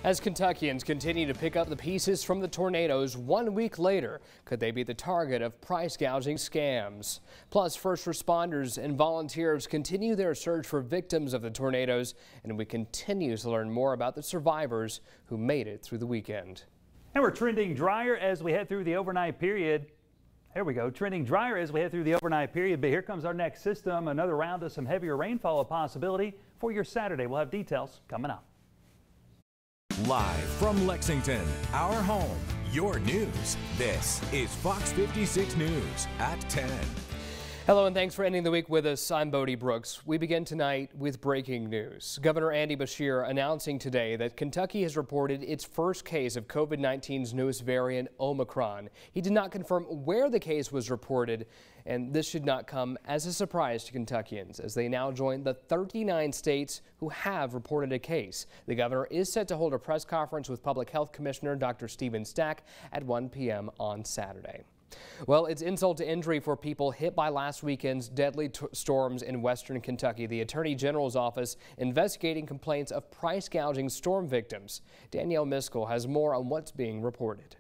As Kentuckians continue to pick up the pieces from the tornadoes 1 week later, could they be the target of price gouging scams? Plus, first responders and volunteers continue their search for victims of the tornadoes, and we continue to learn more about the survivors who made it through the weekend. And we're trending drier as we head through the overnight period. There we go, trending drier as we head through the overnight period, but here comes our next system. Another round of some heavier rainfall a possibility for your Saturday. We'll have details coming up. Live from Lexington, our home, your news. This is Fox 56 News at 10. Hello and thanks for ending the week with us. I'm Bodie Brooks. We begin tonight with breaking news. Governor Andy Beshear announcing today that Kentucky has reported its first case of COVID-19's newest variant, Omicron. He did not confirm where the case was reported, and this should not come as a surprise to Kentuckians as they now join the 39 states who have reported a case. The governor is set to hold a press conference with Public Health Commissioner Dr. Stephen Stack at 1 p.m. on Saturday. Well, it's insult to injury for people hit by last weekend's deadly storms in western Kentucky. The Attorney General's office investigating complaints of price gouging storm victims. Danielle Miskell has more on what's being reported.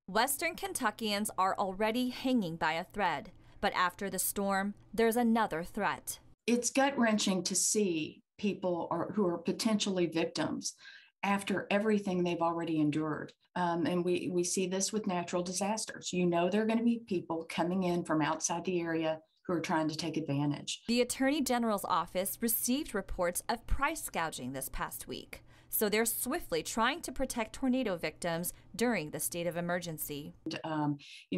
Western Kentuckians are already hanging by a thread, but after the storm, there's another threat. It's gut-wrenching to see people who are potentially victims after everything they've already endured. And we see this with natural disasters. You know there are going to be people coming in from outside the area who are trying to take advantage. The Attorney General's office received reports of price gouging this past week, so they're swiftly trying to protect tornado victims during the state of emergency.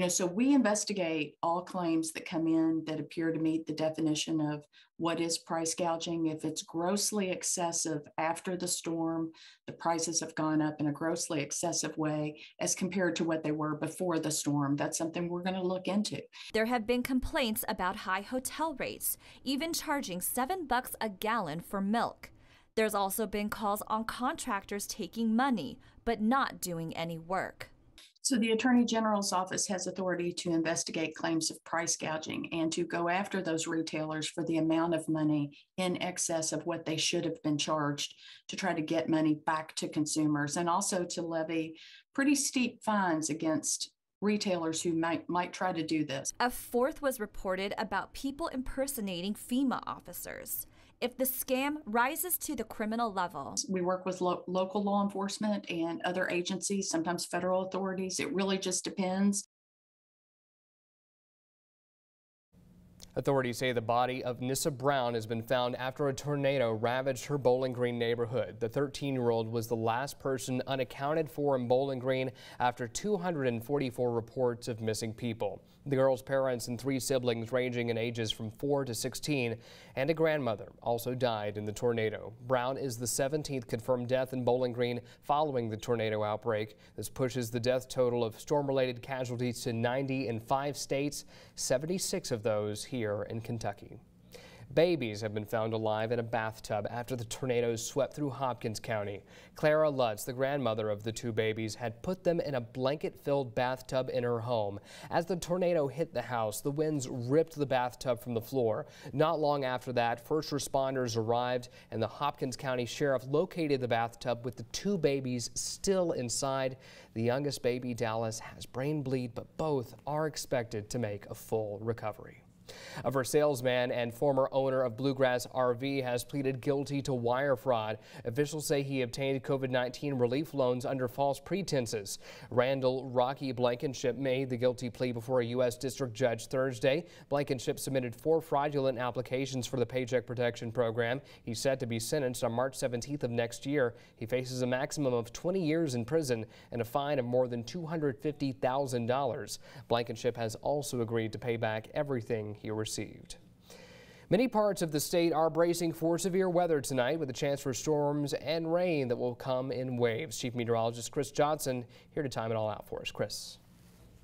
So we investigate all claims that come in that appear to meet the definition of what is price gouging. If it's grossly excessive after the storm, the prices have gone up in a grossly excessive way as compared to what they were before the storm. That's something we're going to look into. There have been complaints about high hotel rates, even charging $7 a gallon for milk. There's also been calls on contractors taking money, but not doing any work. So the Attorney General's office has authority to investigate claims of price gouging and to go after those retailers for the amount of money in excess of what they should have been charged to try to get money back to consumers, and also to levy pretty steep fines against retailers who might try to do this. A fourth was reported about people impersonating FEMA officers. If the scam rises to the criminal level. We work with local law enforcement and other agencies, sometimes federal authorities. It really just depends. Authorities say the body of Nissa Brown has been found after a tornado ravaged her Bowling Green neighborhood. The 13-year-old was the last person unaccounted for in Bowling Green after 244 reports of missing people. The girl's parents and 3 siblings ranging in ages from 4 to 16 and a grandmother also died in the tornado. Brown is the 17th confirmed death in Bowling Green following the tornado outbreak. This pushes the death total of storm-related casualties to 90 in 5 states, 76 of those here in Kentucky. Babies have been found alive in a bathtub after the tornadoes swept through Hopkins County. Clara Lutz, the grandmother of the 2 babies, had put them in a blanket-filled bathtub in her home. As the tornado hit the house, the winds ripped the bathtub from the floor. Not long after that, first responders arrived and the Hopkins County Sheriff located the bathtub with the 2 babies still inside. The youngest baby, Dallas, has brain bleed, but both are expected to make a full recovery. A for salesman and former owner of Bluegrass RV has pleaded guilty to wire fraud. Officials say he obtained COVID-19 relief loans under false pretenses. Randall Rocky Blankenship made the guilty plea before a U.S. district judge Thursday. Blankenship submitted 4 fraudulent applications for the Paycheck Protection Program. He's set to be sentenced on March 17th of next year. He faces a maximum of 20 years in prison and a fine of more than $250,000. Blankenship has also agreed to pay back everything he received. Many parts of the state are bracing for severe weather tonight with a chance for storms and rain that will come in waves. Chief Meteorologist Chris Johnson here to time it all out for us. Chris.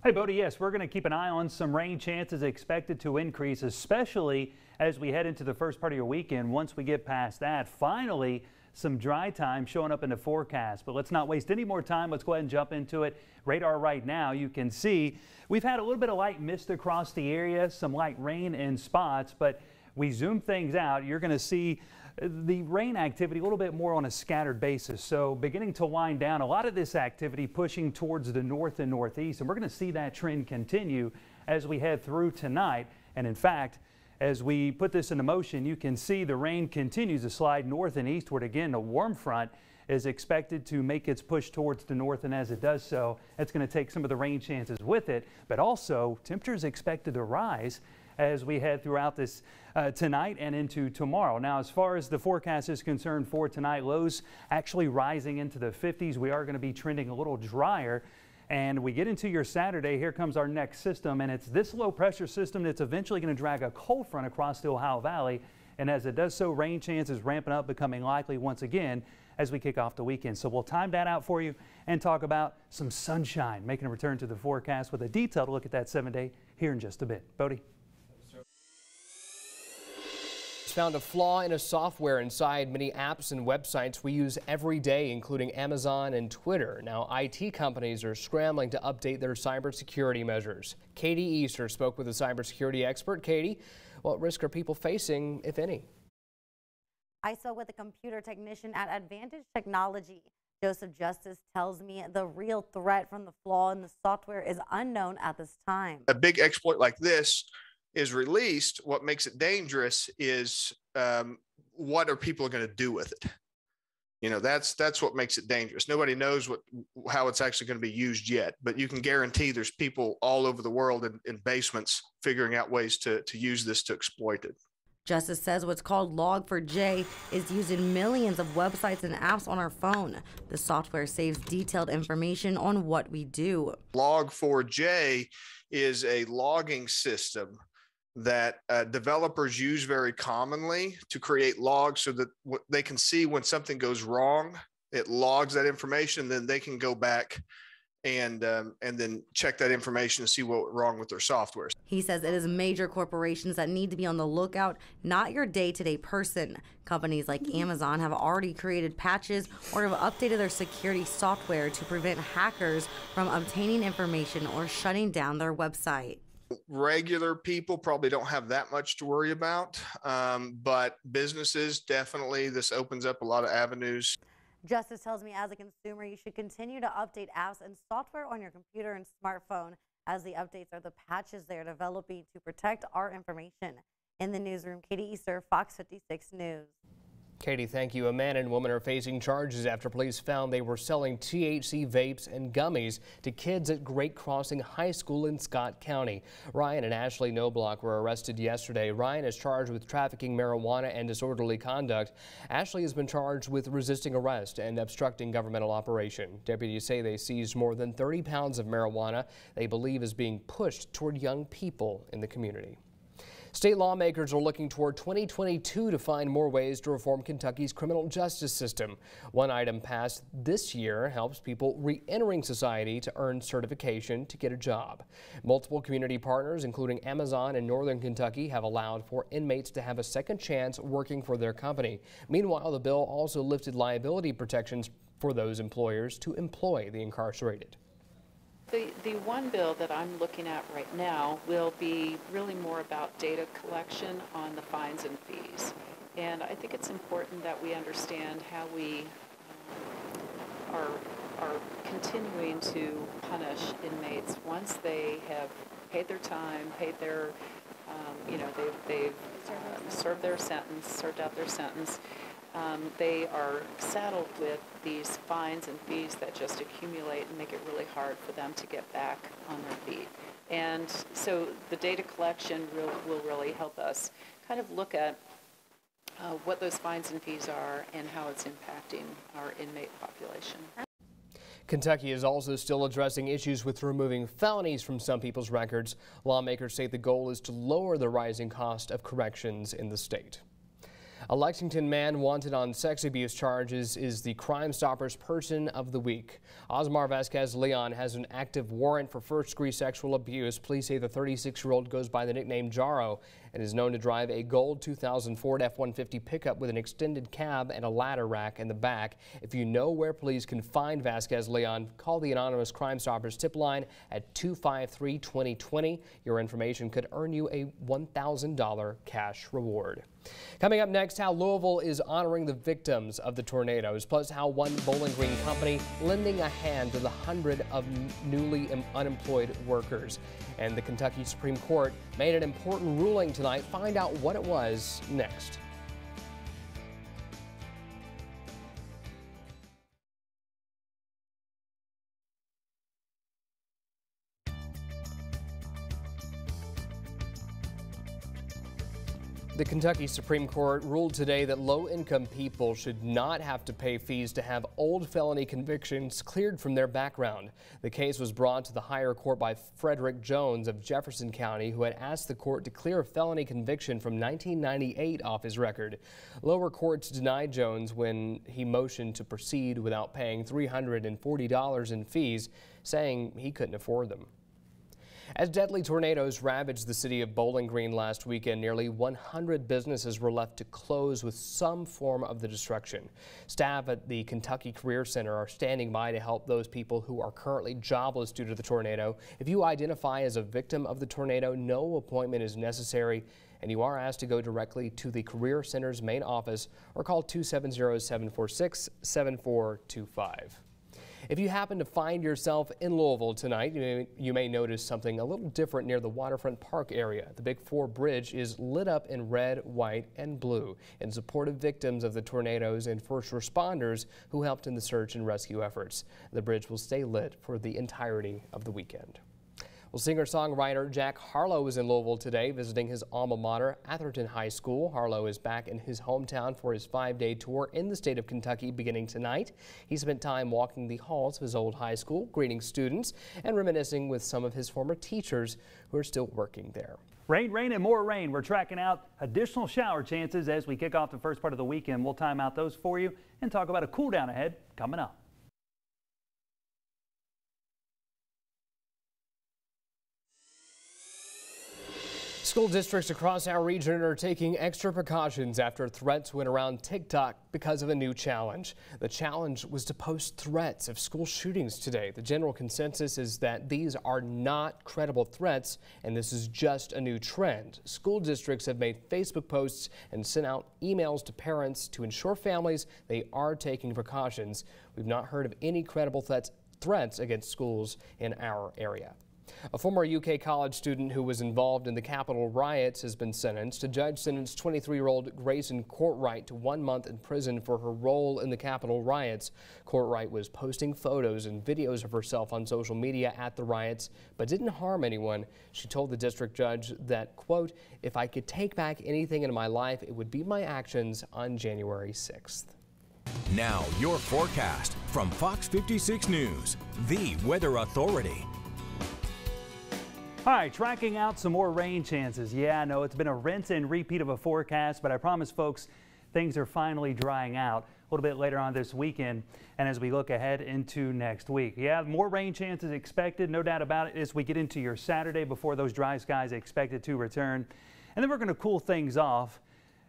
Hey, Bodie, yes, we're going to keep an eye on some rain chances expected to increase, especially as we head into the first part of your weekend. Once we get past that, finally, some dry time showing up in the forecast. But let's not waste any more time. Let's go ahead and jump into it. Radar right now, you can see we've had a little bit of light mist across the area, some light rain in spots, but we zoom things out, you're going to see the rain activity a little bit more on a scattered basis. So beginning to wind down, a lot of this activity pushing towards the north and northeast, and we're going to see that trend continue as we head through tonight. And in fact, as we put this into motion, you can see the rain continues to slide north and eastward. Again, a warm front is expected to make its push towards the north, and as it does so, it's going to take some of the rain chances with it, but also temperatures expected to rise as we head throughout this tonight and into tomorrow. Now, as far as the forecast is concerned for tonight, lows actually rising into the 50s. We are going to be trending a little drier. And we get into your Saturday, here comes our next system, and it's this low pressure system that's eventually going to drag a cold front across the Ohio Valley. And as it does so, rain chances ramping up, becoming likely once again as we kick off the weekend. So we'll time that out for you and talk about some sunshine, making a return to the forecast with a detailed look at that 7-day here in just a bit. Bodie. Found a flaw in a software inside many apps and websites we use every day, including Amazon and Twitter. Now, IT companies are scrambling to update their cybersecurity measures. Katie Easter spoke with a cybersecurity expert. Katie, what risk are people facing, if any? I spoke with a computer technician at Advantage Technology. Joseph Justice tells me the real threat from the flaw in the software is unknown at this time. A big exploit like this is released. What makes it dangerous is what are people going to do with it? You know, that's what makes it dangerous. Nobody knows how it's actually going to be used yet, but you can guarantee there's people all over the world in basements figuring out ways to use this to exploit it. Justice says what's called Log4j is used in millions of websites and apps on our phone. The software saves detailed information on what we do. Log4j is a logging system that developers use very commonly to create logs so that they can see when something goes wrong. It logs that information, then they can go back and then check that information and see what went wrong with their software. He says it is major corporations that need to be on the lookout, not your day-to-day person. Companies like Amazon have already created patches or have updated their security software to prevent hackers from obtaining information or shutting down their website. Regular people probably don't have that much to worry about, but businesses definitely, this opens up a lot of avenues. Justice tells me as a consumer, you should continue to update apps and software on your computer and smartphone, as the updates are the patches they're developing to protect our information. In the newsroom, Katie Easter, Fox 56 News. Katie, thank you. A man and woman are facing charges after police found they were selling THC vapes and gummies to kids at Great Crossing High School in Scott County. Ryan and Ashley Knobloch were arrested yesterday. Ryan is charged with trafficking marijuana and disorderly conduct. Ashley has been charged with resisting arrest and obstructing governmental operation. Deputies say they seized more than 30 pounds of marijuana they believe is being pushed toward young people in the community. State lawmakers are looking toward 2022 to find more ways to reform Kentucky's criminal justice system. One item passed this year helps people re-entering society to earn certification to get a job. Multiple community partners, including Amazon and Northern Kentucky, have allowed for inmates to have a second chance working for their company. Meanwhile, the bill also lifted liability protections for those employers to employ the incarcerated. The one bill that I'm looking at right now will be really more about data collection on the fines and fees. And I think it's important that we understand how we are continuing to punish inmates once they have paid their time, paid their, they've served their sentence, served out their sentence. They are saddled with these fines and fees that just accumulate and make it really hard for them to get back on their feet. And so the data collection will really help us kind of look at what those fines and fees are and how it's impacting our inmate population. Kentucky is also still addressing issues with removing felonies from some people's records. Lawmakers say the goal is to lower the rising cost of corrections in the state. A Lexington man wanted on sex abuse charges is the Crime Stoppers Person of the Week. Osmar Vasquez Leon has an active warrant for first-degree sexual abuse. Police say the 36-year-old goes by the nickname Jaro and is known to drive a gold 2000 Ford F-150 pickup with an extended cab and a ladder rack in the back. If you know where police can find Vasquez Leon, call the Anonymous Crime Stoppers tip line at 253-2020. Your information could earn you a $1,000 cash reward. Coming up next, how Louisville is honoring the victims of the tornadoes, plus how one Bowling Green company lending a hand to the 100 of newly unemployed workers. And the Kentucky Supreme Court made an important ruling tonight. Find out what it was next. The Kentucky Supreme Court ruled today that low-income people should not have to pay fees to have old felony convictions cleared from their background. The case was brought to the higher court by Frederick Jones of Jefferson County, who had asked the court to clear a felony conviction from 1998 off his record. Lower courts denied Jones when he motioned to proceed without paying $340 in fees, saying he couldn't afford them. As deadly tornadoes ravaged the city of Bowling Green last weekend, nearly 100 businesses were left to close with some form of the destruction. Staff at the Kentucky Career Center are standing by to help those people who are currently jobless due to the tornado. If you identify as a victim of the tornado, no appointment is necessary, and you are asked to go directly to the Career Center's main office or call 270-746-7425. If you happen to find yourself in Louisville tonight, you may notice something a little different near the Waterfront Park area. The Big 4 Bridge is lit up in red, white, and blue in support of victims of the tornadoes and first responders who helped in the search and rescue efforts. The bridge will stay lit for the entirety of the weekend. Well, singer-songwriter Jack Harlow is in Louisville today visiting his alma mater, Atherton High School. Harlow is back in his hometown for his 5-day tour in the state of Kentucky beginning tonight. He spent time walking the halls of his old high school, greeting students, and reminiscing with some of his former teachers who are still working there. Rain, rain, and more rain. We're tracking out additional shower chances as we kick off the first part of the weekend. We'll time out those for you and talk about a cool down ahead coming up. School districts across our region are taking extra precautions after threats went around TikTok because of a new challenge. The challenge was to post threats of school shootings today. The general consensus is that these are not credible threats, and this is just a new trend. School districts have made Facebook posts and sent out emails to parents to ensure families they are taking precautions. We've not heard of any credible threats against schools in our area. A former UK college student who was involved in the Capitol riots has been sentenced. A judge sentenced 23-year-old Grayson Courtwright to 1 month in prison for her role in the Capitol riots. Courtwright was posting photos and videos of herself on social media at the riots, but didn't harm anyone. She told the district judge that, quote, "If I could take back anything in my life, it would be my actions on January 6th. Now, your forecast from Fox 56 News, the weather authority. All right, tracking out some more rain chances. Yeah, I know it's been a rinse and repeat of a forecast, but I promise folks things are finally drying out a little bit later on this weekend and as we look ahead into next week. Yeah, more rain chances expected, no doubt about it, as we get into your Saturday before those dry skies expected to return. And then we're going to cool things off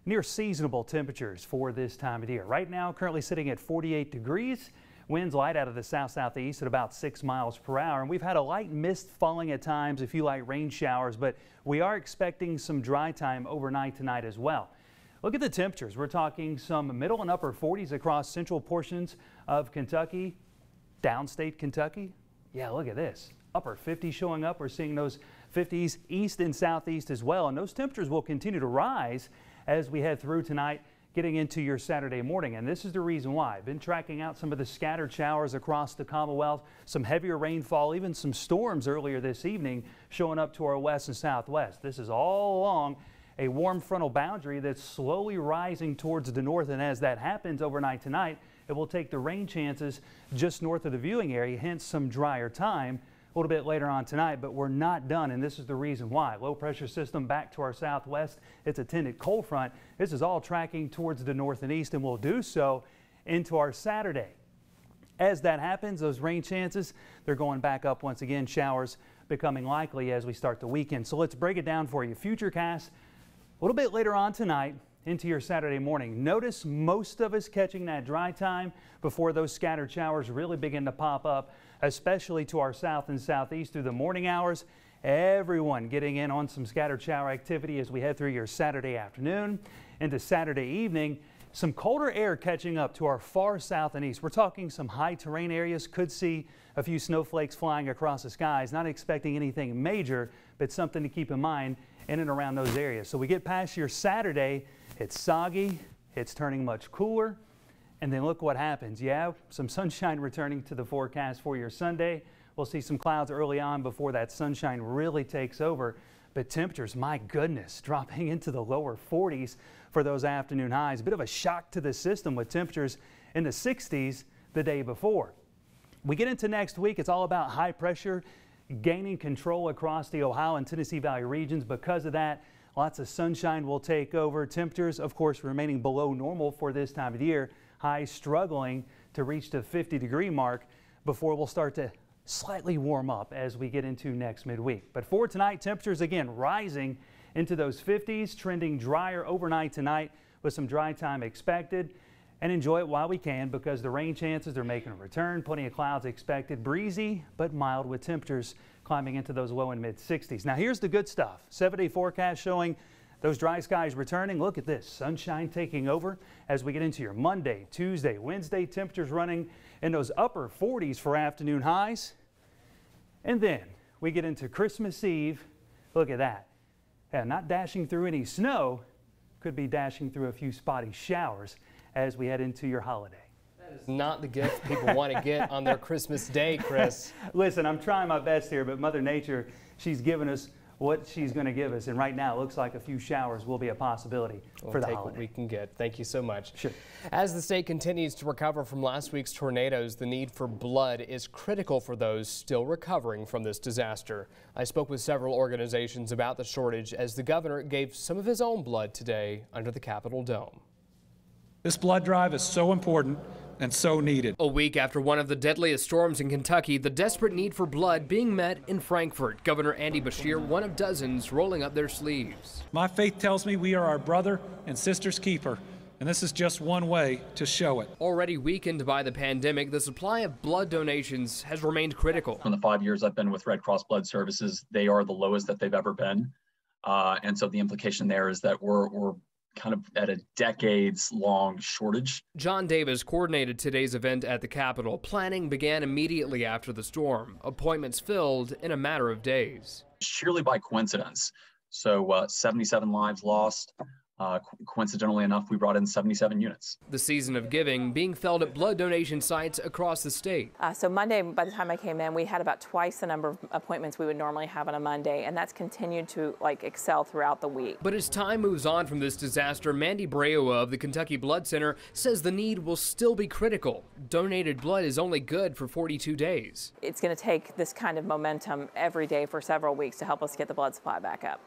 near seasonable temperatures for this time of the year. Right now, currently sitting at 48 degrees. Winds light out of the south-southeast at about 6 miles per hour. And we've had a light mist falling at times, a few light rain showers, but we are expecting some dry time overnight tonight as well. Look at the temperatures. We're talking some middle and upper 40s across central portions of Kentucky, downstate Kentucky. Yeah, look at this. Upper 50s showing up. We're seeing those 50s east and southeast as well. And those temperatures will continue to rise as we head through tonight, getting into your Saturday morning. And this is the reason why. I've been tracking out some of the scattered showers across the Commonwealth, some heavier rainfall, even some storms earlier this evening showing up to our west and southwest. This is all along a warm frontal boundary that's slowly rising towards the north. And as that happens overnight tonight, it will take the rain chances just north of the viewing area, hence some drier time a little bit later on tonight, but we're not done, and this is the reason why. Low pressure system back to our southwest. It's a tinted cold front. This is all tracking towards the north and east, and will do so into our Saturday. As that happens, those rain chances, they're going back up once again. Showers becoming likely as we start the weekend. So let's break it down for you. Futurecast little bit later on tonight into your Saturday morning. Notice most of us catching that dry time before those scattered showers really begin to pop up, especially to our south and southeast through the morning hours. Everyone getting in on some scattered shower activity as we head through your Saturday afternoon into Saturday evening. Some colder air catching up to our far south and east. We're talking some high terrain areas. Could see a few snowflakes flying across the skies. Not expecting anything major, but something to keep in mind in and around those areas. So we get past your Saturday, it's soggy, it's turning much cooler, and then look what happens. Yeah, some sunshine returning to the forecast for your Sunday. We'll see some clouds early on before that sunshine really takes over. But temperatures, my goodness, dropping into the lower 40s for those afternoon highs. A bit of a shock to the system with temperatures in the 60s the day before. We get into next week, it's all about high pressure gaining control across the Ohio and Tennessee Valley regions. Because of that, lots of sunshine will take over. Temperatures, of course, remaining below normal for this time of the year. Highs struggling to reach the 50-degree mark before we'll start to slightly warm up as we get into next midweek. But for tonight, temperatures again rising into those 50s, trending drier overnight tonight with some dry time expected. And enjoy it while we can because the rain chances are making a return. Plenty of clouds expected. Breezy but mild with temperatures climbing into those low and mid 60s. Now here's the good stuff. 7-day forecast showing those dry skies returning. Look at this. Sunshine taking over as we get into your Monday, Tuesday, Wednesday. Temperatures running in those upper 40s for afternoon highs. And then we get into Christmas Eve. Look at that. Yeah, not dashing through any snow. Could be dashing through a few spotty showers as we head into your holiday. That is not the gift people want to get on their Christmas day, Chris. Listen, I'm trying my best here, but Mother Nature, she's given us what she's going to give us. And right now, it looks like a few showers will be a possibility for the holiday. We'll take what we can get. Thank you so much. Sure. As the state continues to recover from last week's tornadoes, the need for blood is critical for those still recovering from this disaster. I spoke with several organizations about the shortage as the governor gave some of his own blood today under the Capitol Dome. This blood drive is so important and so needed. A week after one of the deadliest storms in Kentucky, the desperate need for blood being met in Frankfort. Governor Andy Beshear, one of dozens, rolling up their sleeves. My faith tells me we are our brother and sister's keeper, and this is just one way to show it. Already weakened by the pandemic, the supply of blood donations has remained critical. In the 5 years I've been with Red Cross Blood Services, they are the lowest that they've ever been. And so the implication there is that we're kind of at a decades-long shortage. John Davis coordinated today's event at the Capitol. Planning began immediately after the storm. Appointments filled in a matter of days. Sheerly by coincidence. So 77 lives lost. Coincidentally enough, we brought in 77 units. The season of giving being felt at blood donation sites across the state. So Monday, by the time I came in, we had about twice the number of appointments we would normally have on a Monday, and that's continued to excel throughout the week. But as time moves on from this disaster, Mandy Breowa of the Kentucky Blood Center says the need will still be critical. Donated blood is only good for 42 days. It's going to take this kind of momentum every day for several weeks to help us get the blood supply back up.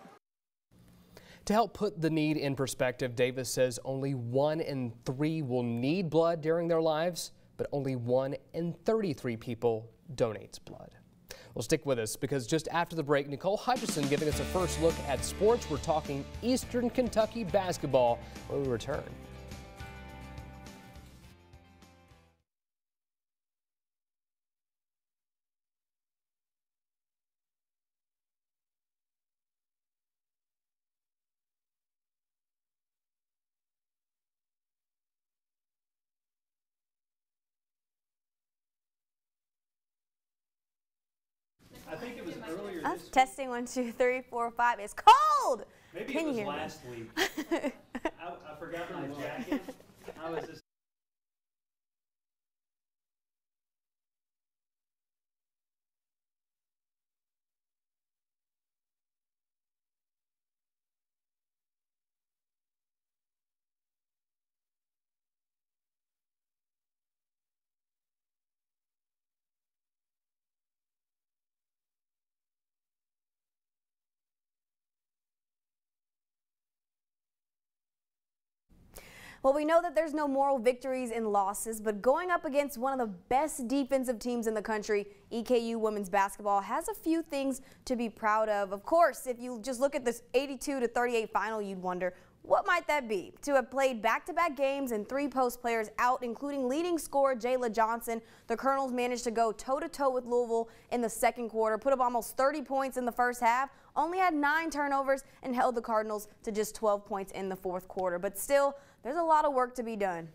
To help put the need in perspective, Davis says only 1 in 3 will need blood during their lives, but only 1 in 33 people donates blood. Well, stick with us because just after the break, Nicole Hutchison giving us a first look at sports. We're talking Eastern Kentucky basketball when we return. I think it was earlier this week. Testing 1, 2, 3, 4, 5. It's cold! Maybe Can it was you hear last me? week. I forgot my jacket. I was just Well, we know that there's no moral victories in losses, but going up against one of the best defensive teams in the country, EKU women's basketball has a few things to be proud of. Of course, if you just look at this 82-38 final, you'd wonder, what might that be? To have played back-to-back games and 3 post players out, including leading scorer Jayla Johnson, the Colonels managed to go toe-to-toe with Louisville in the second quarter, put up almost 30 points in the first half, only had 9 turnovers, and held the Cardinals to just 12 points in the fourth quarter. But still, there's a lot of work to be done.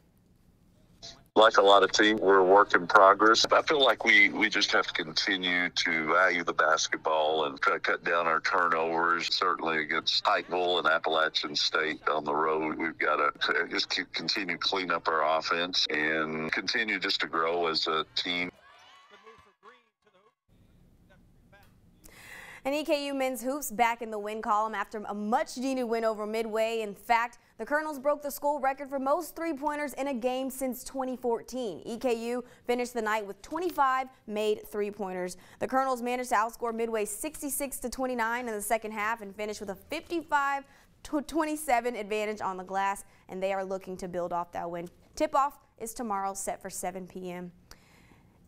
Like a lot of teams, we're a work in progress. I feel like we just have to continue to value the basketball and try to cut down our turnovers. Certainly against Pikeville and Appalachian State on the road, we've got to just continue to clean up our offense and continue just to grow as a team. And EKU men's hoops back in the win column after a much-needed win over Midway. In fact, the Colonels broke the school record for most three-pointers in a game since 2014. EKU finished the night with 25 made three-pointers. The Colonels managed to outscore Midway 66-29 in the second half and finished with a 55-27 advantage on the glass, and they are looking to build off that win. Tip-off is tomorrow, set for 7 p.m.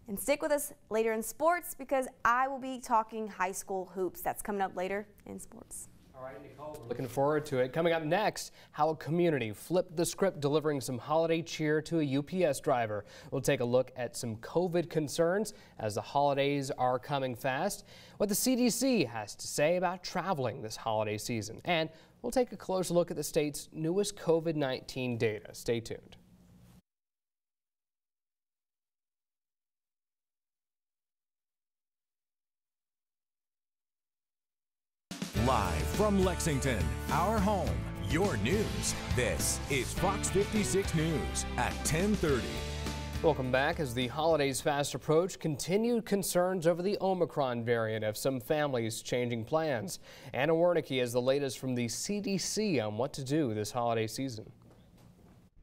And stick with us later in sports because I will be talking high school hoops. That's coming up later in sports. All right, Nicole, we're looking forward to it. Coming up next, how a community flipped the script delivering some holiday cheer to a UPS driver. We'll take a look at some COVID concerns as the holidays are coming fast, what the CDC has to say about traveling this holiday season, and we'll take a closer look at the state's newest COVID-19 data. Stay tuned. Live from Lexington, our home, your news. This is Fox 56 News at 10:30. Welcome back. As the holidays fast approach, continued concerns over the Omicron variant have some families changing plans. Anna Wernicke has the latest from the CDC on what to do this holiday season.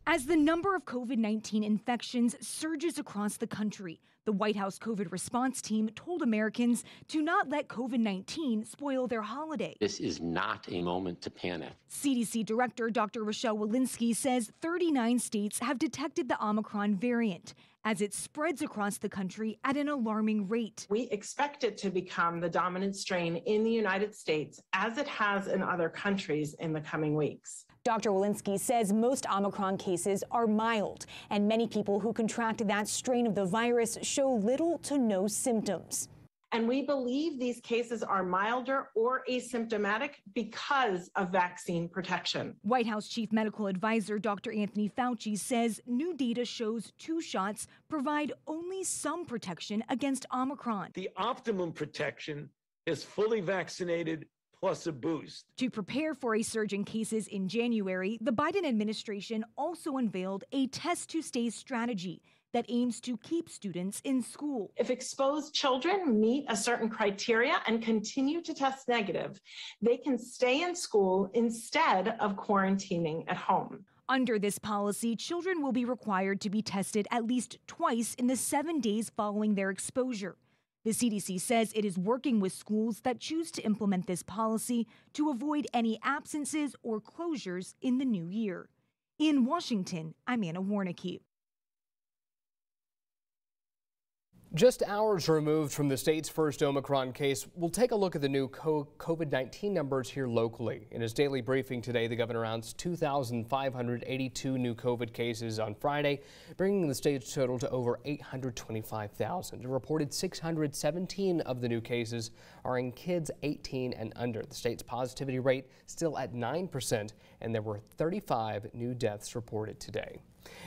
As the number of COVID-19 infections surges across the country, the White House COVID response team told Americans to not let COVID-19 spoil their holiday. This is not a moment to panic. CDC Director Dr. Rochelle Walensky says 39 states have detected the Omicron variant as it spreads across the country at an alarming rate. We expect it to become the dominant strain in the United States as it has in other countries in the coming weeks. Dr. Walensky says most Omicron cases are mild, and many people who contract that strain of the virus show little to no symptoms. And we believe these cases are milder or asymptomatic because of vaccine protection. White House Chief Medical Advisor Dr. Anthony Fauci says new data shows 2 shots provide only some protection against Omicron. The optimum protection is fully vaccinated plus a boost. To prepare for a surge in cases in January, the Biden administration also unveiled a test-to-stay strategy that aims to keep students in school. If exposed children meet a certain criteria and continue to test negative, they can stay in school instead of quarantining at home. Under this policy, children will be required to be tested at least twice in the 7 days following their exposure. The CDC says it is working with schools that choose to implement this policy to avoid any absences or closures in the new year. In Washington, I'm Anna Wernicke. Just hours removed from the state's first Omicron case, we'll take a look at the new COVID-19 numbers here locally. In his daily briefing today, the governor announced 2,582 new COVID cases on Friday, bringing the state's total to over 825,000. A reported 617 of the new cases are in kids 18 and under. The state's positivity rate still at 9%, and there were 35 new deaths reported today.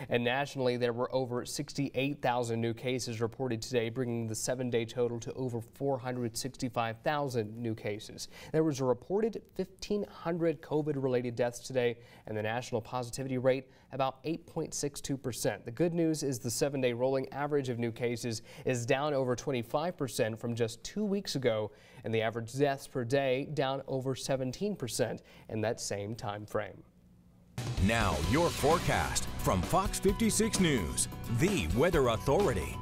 And nationally, there were over 68,000 new cases reported today, bringing the 7-day total to over 465,000 new cases. There was a reported 1,500 COVID-related deaths today, and the national positivity rate about 8.62%. The good news is the 7-day rolling average of new cases is down over 25% from just 2 weeks ago, and the average deaths per day down over 17% in that same time frame. Now, your forecast from Fox 56 News, the weather authority.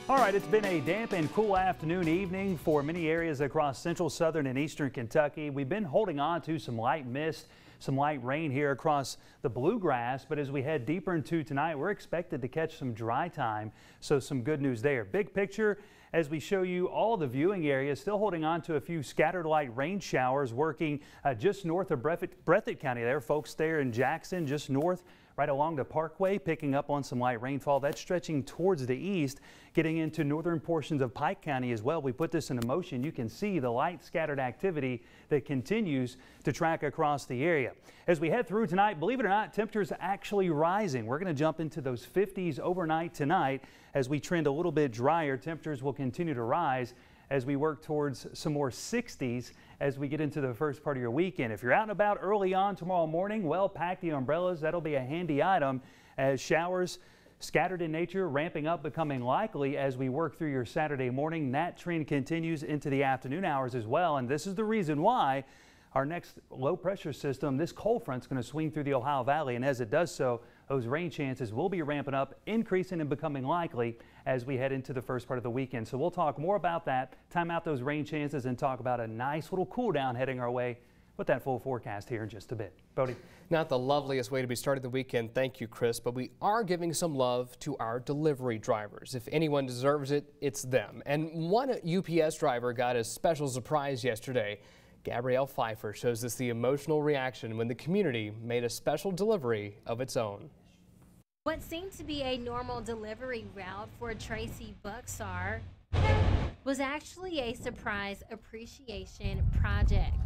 All right, it's been a damp and cool afternoon, evening for many areas across central, southern, and eastern Kentucky. We've been holding on to some light mist some light rain here across the bluegrass, but as we head deeper into tonight, we're expected to catch some dry time, so some good news there. Big picture as we show you all the viewing areas, still holding on to a few scattered light rain showers working just north of Breathitt County there. Folks there in Jackson, just north, right along the Parkway, picking up on some light rainfall. That's stretching towards the east, getting into northern portions of Pike County as well. We put this into motion. You can see the light scattered activity that continues to track across the area. As we head through tonight, believe it or not, temperatures actually rising. We're going to jump into those 50s overnight tonight. As we trend a little bit drier, temperatures will continue to rise as we work towards some more 60s as we get into the first part of your weekend. If you're out and about early on tomorrow morning, well, pack the umbrellas. That'll be a handy item as showers scattered in nature, ramping up, becoming likely as we work through your Saturday morning. That trend continues into the afternoon hours as well, and this is the reason why our next low pressure system, this cold front, is going to swing through the Ohio Valley, and as it does so, those rain chances will be ramping up, increasing and becoming likely as we head into the first part of the weekend. So we'll talk more about that, time out those rain chances, and talk about a nice little cool down heading our way with that full forecast here in just a bit. Bodie. Not the loveliest way to be starting the weekend, thank you, Chris, but we are giving some love to our delivery drivers. If anyone deserves it, it's them. And one UPS driver got a special surprise yesterday. Gabrielle Pfeiffer shows us the emotional reaction when the community made a special delivery of its own. What seemed to be a normal delivery route for Tracy Bucksar was actually a surprise appreciation project.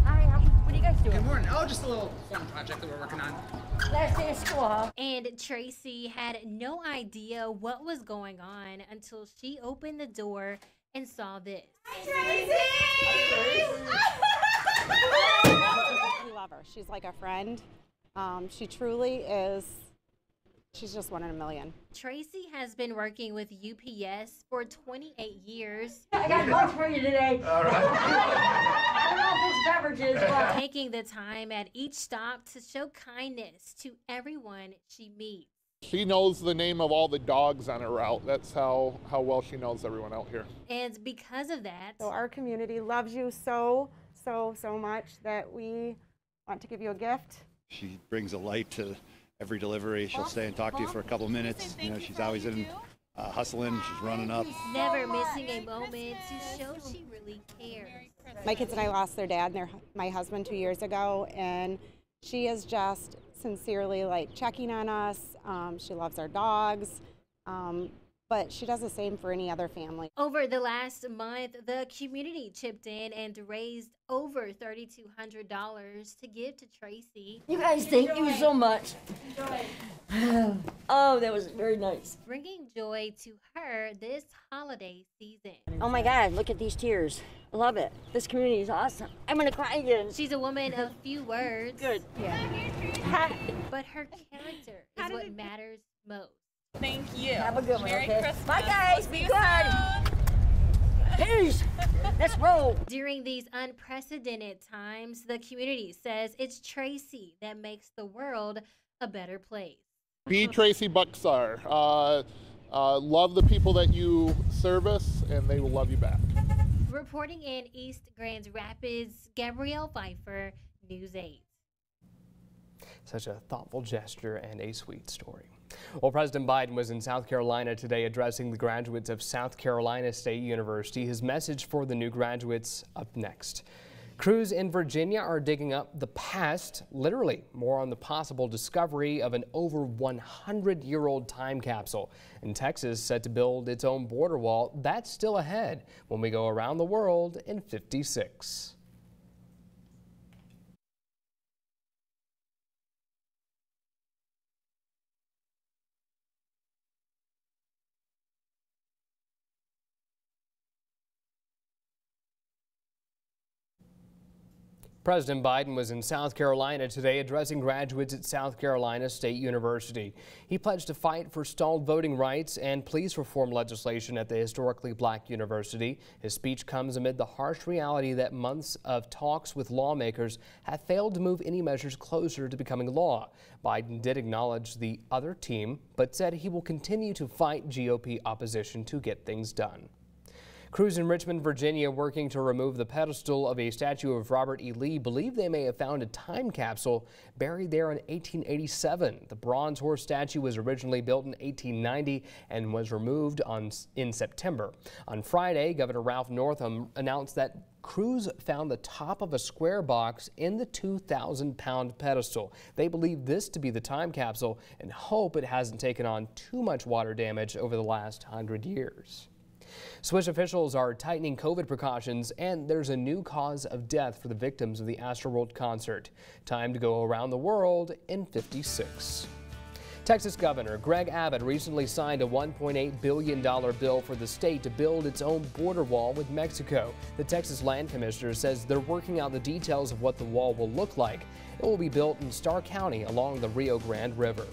Hi, what are you guys doing? Good morning. Oh, just a little fun project that we're working on. Last day of school, huh? And Tracy had no idea what was going on until she opened the door and saw this. Hi, Tracy! We love her. She's like a friend. She truly is. She's just one in a million. Tracy has been working with UPS for 28 years. I got lunch for you today. All right. I don't know if it's beverages, but... Taking the time at each stop to show kindness to everyone she meets. She knows the name of all the dogs on her route. That's how well she knows everyone out here. And because of that... So our community loves you so much that we want to give you a gift. She brings a light to every delivery. She'll stay and talk to you for a couple minutes. You know, she's always in hustling. She's running up. Never missing a moment to show she really cares. My kids and I lost their dad and my husband 2 years ago, and she is just sincerely like checking on us. She loves our dogs, but she does the same for any other family. Over the last month, the community chipped in and raised over $3,200 to give to Tracy. You guys, thank you so much. Oh, that was very nice. Bringing joy to her this holiday season. Oh my God, look at these tears. I love it. This community is awesome. I'm gonna cry again. She's a woman of few words. Good. Yeah. Hi. But her character is what matters most. Thank you. Have a good one, Merry okay? Christmas. Bye, guys. We'll Be see you good. Peace. Let's roll. During these unprecedented times, the community says it's Tracy that makes the world a better place. Be Tracy Bucksar. Love the people that you service, and they will love you back. Reporting in East Grand Rapids, Gabrielle Pfeiffer, News 8. Such a thoughtful gesture and a sweet story. Well, President Biden was in South Carolina today addressing the graduates of South Carolina State University. His message for the new graduates up next. Crews in Virginia are digging up the past, literally. More on the possible discovery of an over 100-year-old time capsule. And Texas set to build its own border wall. That's still ahead when we go around the world in 56. President Biden was in South Carolina today addressing graduates at South Carolina State University. He pledged to fight for stalled voting rights and police reform legislation at the historically black university. His speech comes amid the harsh reality that months of talks with lawmakers have failed to move any measures closer to becoming law. Biden did acknowledge the other team, but said he will continue to fight GOP opposition to get things done. Crews in Richmond, Virginia, working to remove the pedestal of a statue of Robert E. Lee, believe they may have found a time capsule buried there in 1887. The bronze horse statue was originally built in 1890 and was removed in September. On Friday, Governor Ralph Northam announced that crews found the top of a square box in the 2,000-pound pedestal. They believe this to be the time capsule and hope it hasn't taken on too much water damage over the last 100 years. Swiss officials are tightening COVID precautions, and there's a new cause of death for the victims of the Astroworld concert. Time to go around the world in 56. Texas Governor Greg Abbott recently signed a $1.8 billion bill for the state to build its own border wall with Mexico. The Texas Land Commissioner says they're working out the details of what the wall will look like. It will be built in Starr County along the Rio Grande River.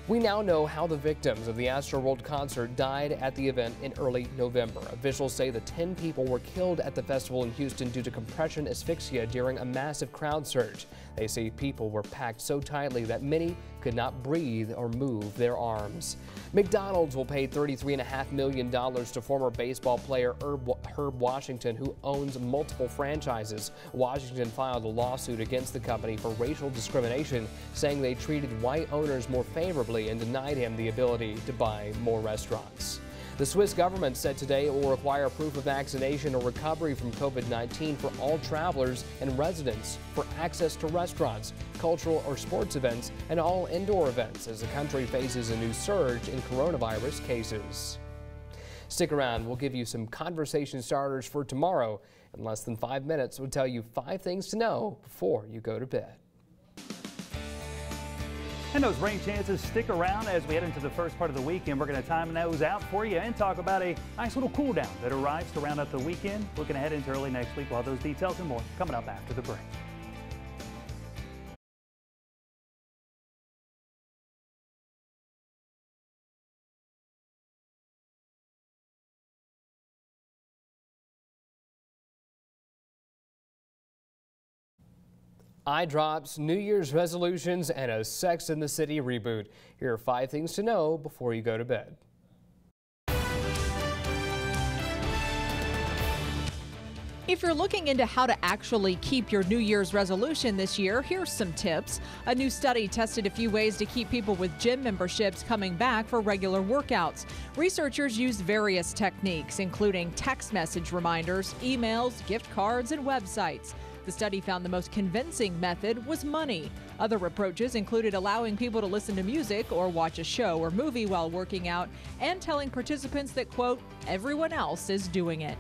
We now know how the victims of the Astroworld concert died at the event in early November. Officials say the 10 people were killed at the festival in Houston due to compression asphyxia during a massive crowd surge. They say people were packed so tightly that many could not breathe or move their arms. McDonald's will pay $33.5 million to former baseball player Herb Washington, who owns multiple franchises. Washington filed a lawsuit against the company for racial discrimination, saying they treated white owners more favorably and denied him the ability to buy more restaurants. The Swiss government said today it will require proof of vaccination or recovery from COVID-19 for all travelers and residents for access to restaurants, cultural or sports events, and all indoor events as the country faces a new surge in coronavirus cases. Stick around. We'll give you some conversation starters for tomorrow. In less than 5 minutes, we'll tell you 5 things to know before you go to bed. And those rain chances stick around as we head into the first part of the weekend. We're going to time those out for you and talk about a nice little cool down that arrives to round up the weekend. Looking ahead into early next week. We'll have those details and more coming up after the break. Eye drops, New Year's resolutions, and a Sex and the City reboot. Here are 5 things to know before you go to bed. If you're looking into how to actually keep your New Year's resolution this year, here's some tips. A new study tested a few ways to keep people with gym memberships coming back for regular workouts. Researchers used various techniques, including text message reminders, emails, gift cards, and websites. The study found the most convincing method was money. Other approaches included allowing people to listen to music or watch a show or movie while working out and telling participants that, quote, everyone else is doing it.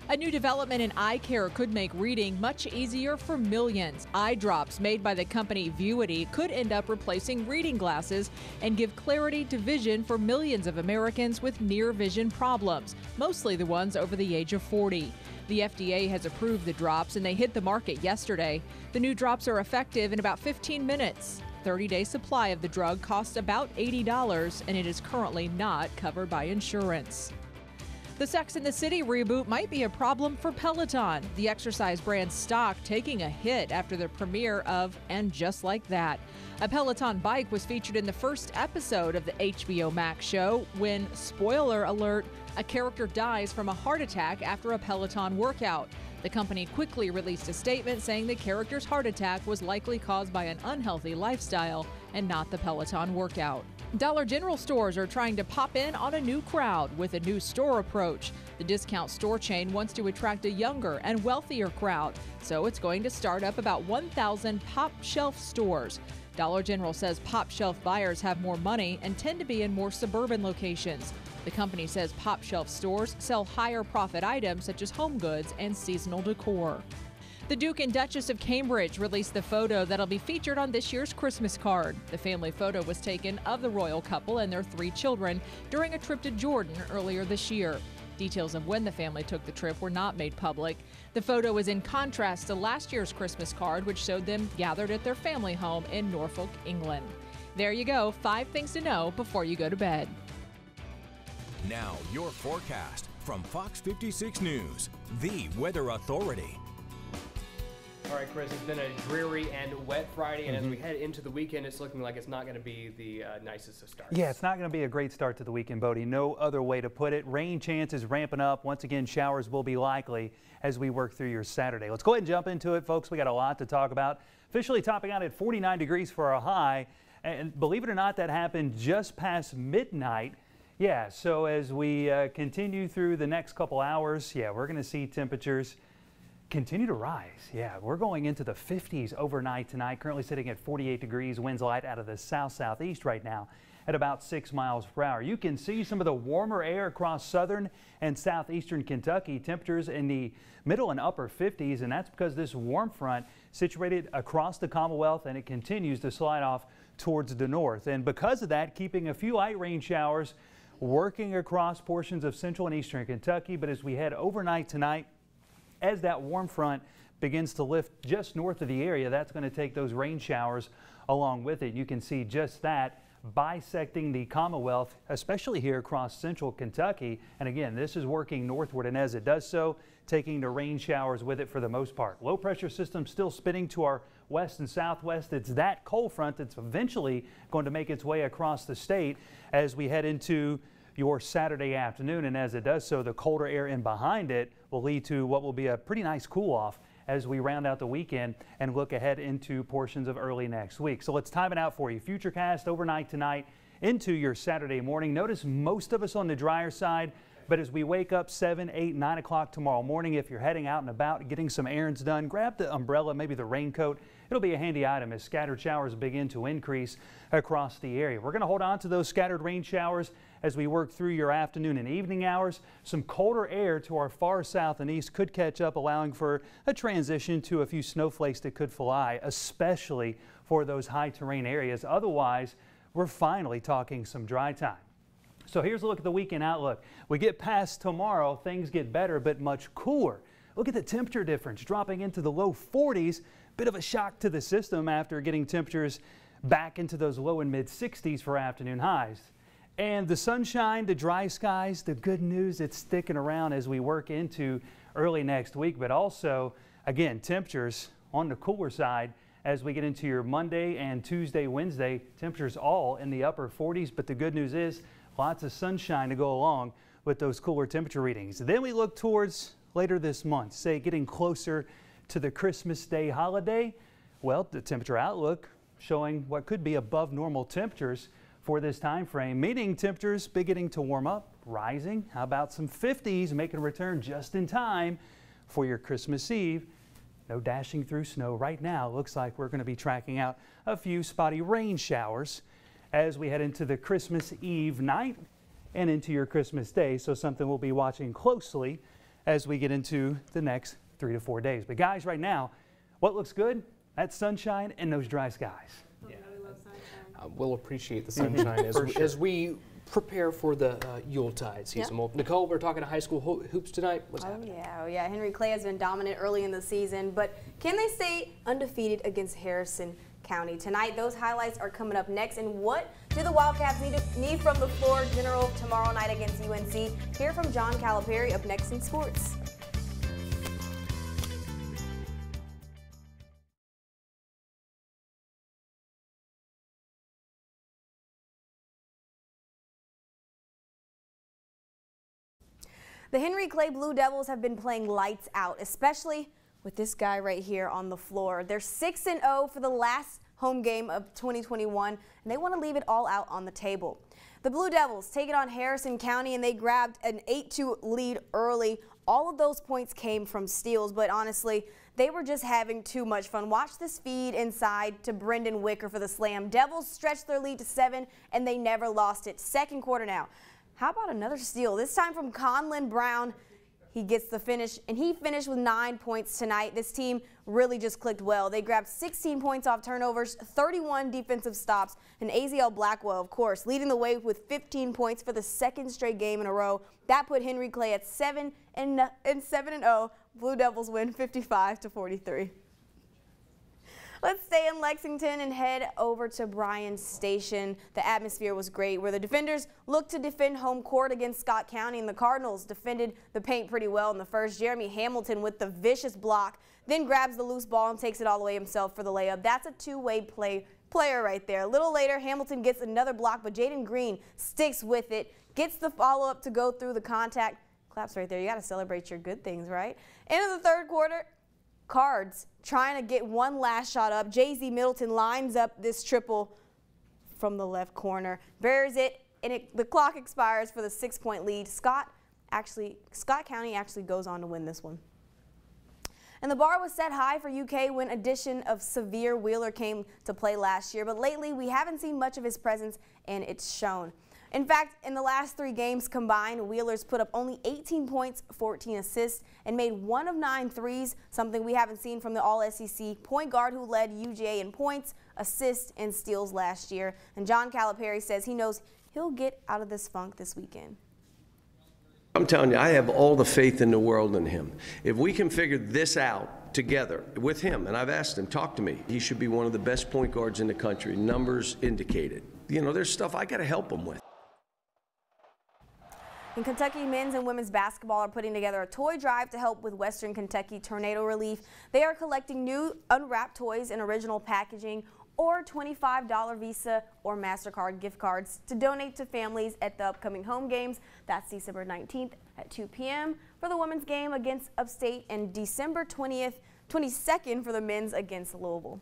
A new development in eye care could make reading much easier for millions. Eye drops made by the company Vuity could end up replacing reading glasses and give clarity to vision for millions of Americans with near vision problems, mostly the ones over the age of 40. The FDA has approved the drops and they hit the market yesterday. The new drops are effective in about 15 minutes. 30-day supply of the drug costs about $80 and it is currently not covered by insurance. The Sex and the City reboot might be a problem for Peloton, the exercise brand's stock taking a hit after the premiere of And Just Like That. A Peloton bike was featured in the first episode of the HBO Max show when, spoiler alert, a character dies from a heart attack after a Peloton workout. The company quickly released a statement saying the character's heart attack was likely caused by an unhealthy lifestyle and not the Peloton workout. Dollar General stores are trying to pop in on a new crowd with a new store approach. The discount store chain wants to attract a younger and wealthier crowd, so it's going to start up about 1,000 Pop Shelf stores. Dollar General says Pop Shelf buyers have more money and tend to be in more suburban locations. The company says Pop Shelf stores sell higher profit items such as home goods and seasonal decor. The Duke and Duchess of Cambridge released the photo that'll be featured on this year's Christmas card. The family photo was taken of the royal couple and their 3 children during a trip to Jordan earlier this year. Details of when the family took the trip were not made public. The photo is in contrast to last year's Christmas card, which showed them gathered at their family home in Norfolk, England. There you go, 5 things to know before you go to bed. Now, your forecast from Fox 56 News, the weather authority. All right, Chris, it's been a dreary and wet Friday, and as we head into the weekend, it's looking like it's not going to be the nicest of starts. Yeah, it's not going to be a great start to the weekend, Bodie. No other way to put it. Rain chances ramping up. Once again, showers will be likely as we work through your Saturday. Let's go ahead and jump into it, folks. We got a lot to talk about. Officially topping out at 49 degrees for a high, and believe it or not, that happened just past midnight. Yeah, so as we continue through the next couple hours, yeah, we're going to see temperatures continue to rise. Yeah, we're going into the 50s overnight tonight. Currently sitting at 48 degrees. Winds light out of the south-southeast right now at about 6 miles per hour. You can see some of the warmer air across southern and southeastern Kentucky. Temperatures in the middle and upper 50s, and that's because this warm front situated across the Commonwealth, and it continues to slide off towards the north. And because of that, keeping a few light rain showers working across portions of central and eastern Kentucky. But as we head overnight tonight, as that warm front begins to lift just north of the area, that's going to take those rain showers along with it. You can see just that bisecting the Commonwealth, especially here across central Kentucky. And again, this is working northward, and as it does so, taking the rain showers with it for the most part. Low pressure system still spinning to our west and southwest. It's that cold front that's eventually going to make its way across the state as we head into your Saturday afternoon, and as it does so, the colder air in behind it will lead to what will be a pretty nice cool off as we round out the weekend and look ahead into portions of early next week. So let's time it out for you. Futurecast overnight tonight into your Saturday morning. Notice most of us on the drier side, but as we wake up 7, 8, 9 o'clock tomorrow morning, if you're heading out and about getting some errands done, grab the umbrella, maybe the raincoat. It'll be a handy item as scattered showers begin to increase across the area. We're going to hold on to those scattered rain showers as we work through your afternoon and evening hours. Some colder air to our far south and east could catch up, allowing for a transition to a few snowflakes that could fly, especially for those high terrain areas. Otherwise, we're finally talking some dry time. So here's a look at the weekend outlook. We get past tomorrow, things get better, but much cooler. Look at the temperature difference dropping into the low 40s. Bit of a shock to the system after getting temperatures back into those low and mid 60s for afternoon highs. And the sunshine, the dry skies, the good news, it's sticking around as we work into early next week. But also, again, temperatures on the cooler side as we get into your Monday and Tuesday, Wednesday. Temperatures all in the upper 40s. But the good news is lots of sunshine to go along with those cooler temperature readings. Then we look towards later this month, say getting closer to the Christmas Day holiday. Well, the temperature outlook showing what could be above normal temperatures for this time frame, meaning temperatures beginning to warm up, rising. How about some 50s making a return just in time for your Christmas Eve? No dashing through snow right now. Looks like we're going to be tracking out a few spotty rain showers as we head into the Christmas Eve night and into your Christmas Day. So something we'll be watching closely as we get into the next 3 to 4 days. But guys, right now, what looks good? That's sunshine and those dry skies. Yeah. We'll appreciate the sunshine as we prepare for the Yuletide season. Well, Nicole, we're talking to high school hoops tonight. What's happening? Oh yeah. Henry Clay has been dominant early in the season, but can they stay undefeated against Harrison County tonight? Those highlights are coming up next. And what do the Wildcats need from the floor general tomorrow night against UNC? Hear from John Calipari up next in sports. The Henry Clay Blue Devils have been playing lights out, especially with this guy right here on the floor. They're 6-0 for the last home game of 2021, and they want to leave it all out on the table. The Blue Devils take it on Harrison County, and they grabbed an 8-2 lead early. All of those points came from steals, but honestly, they were just having too much fun. Watch this feed inside to Brendan Wicker for the slam. Devils stretched their lead to 7, and they never lost it. Second quarter now. How about another steal? This time from Conlon Brown. He gets the finish, and he finished with 9 points tonight. This team really just clicked well. They grabbed 16 points off turnovers, 31 defensive stops, and AZL Blackwell, of course, leading the way with 15 points for the second straight game in a row. That put Henry Clay at 7-0. Blue Devils win 55-43. Let's stay in Lexington and head over to Bryan Station. The atmosphere was great, where the defenders looked to defend home court against Scott County, and the Cardinals defended the paint pretty well in the first. Jeremy Hamilton with the vicious block, then grabs the loose ball and takes it all the way himself for the layup. That's a two-way player right there. A little later, Hamilton gets another block, but Jaden Green sticks with it, gets the follow-up to go through the contact. Claps right there. You got to celebrate your good things, right? End of the third quarter, Cards trying to get one last shot up. Jay-Z Middleton lines up this triple from the left corner, buries it, and the clock expires for the 6-point lead. Scott County actually goes on to win this one. And the bar was set high for UK when addition of Severe Wheeler came to play last year, but lately we haven't seen much of his presence, and it's shown. In fact, in the last 3 games combined, Wheeler's put up only 18 points, 14 assists, and made 1 of 9 threes, something we haven't seen from the All-SEC point guard who led UGA in points, assists, and steals last year. And John Calipari says he knows he'll get out of this funk this weekend. I'm telling you, I have all the faith in the world in him. If we can figure this out together with him, and I've asked him, talk to me, he should be one of the best point guards in the country. Numbers indicate it. You know, there's stuff I got to help him with. And Kentucky men's and women's basketball are putting together a toy drive to help with Western Kentucky tornado relief. They are collecting new unwrapped toys in original packaging or $25 Visa or MasterCard gift cards to donate to families at the upcoming home games. That's December 19th at 2 p.m. for the women's game against Upstate and December 22nd for the men's against Louisville.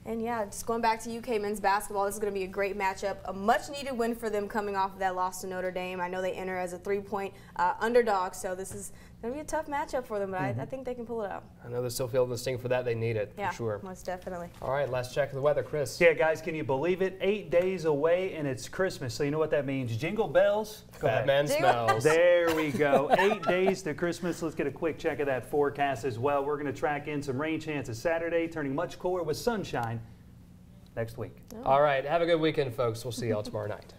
And yeah, just going back to UK men's basketball, this is going to be a great matchup. A much-needed win for them coming off of that loss to Notre Dame. I know they enter as a 3-point underdog, so this is going to be a tough matchup for them, but I think they can pull it out. I know they're still feeling the sting for that. They need it, yeah, for sure. Most definitely. All right, last check of the weather. Chris. Yeah, guys, can you believe it? 8 days away, and it's Christmas. So you know what that means. Jingle bells. Batman smells. There we go. 8 days to Christmas. Let's get a quick check of that forecast as well. We're going to track in some rain chances Saturday, turning much cooler with sunshine next week. All right, have a good weekend, folks. We'll see y'all tomorrow night.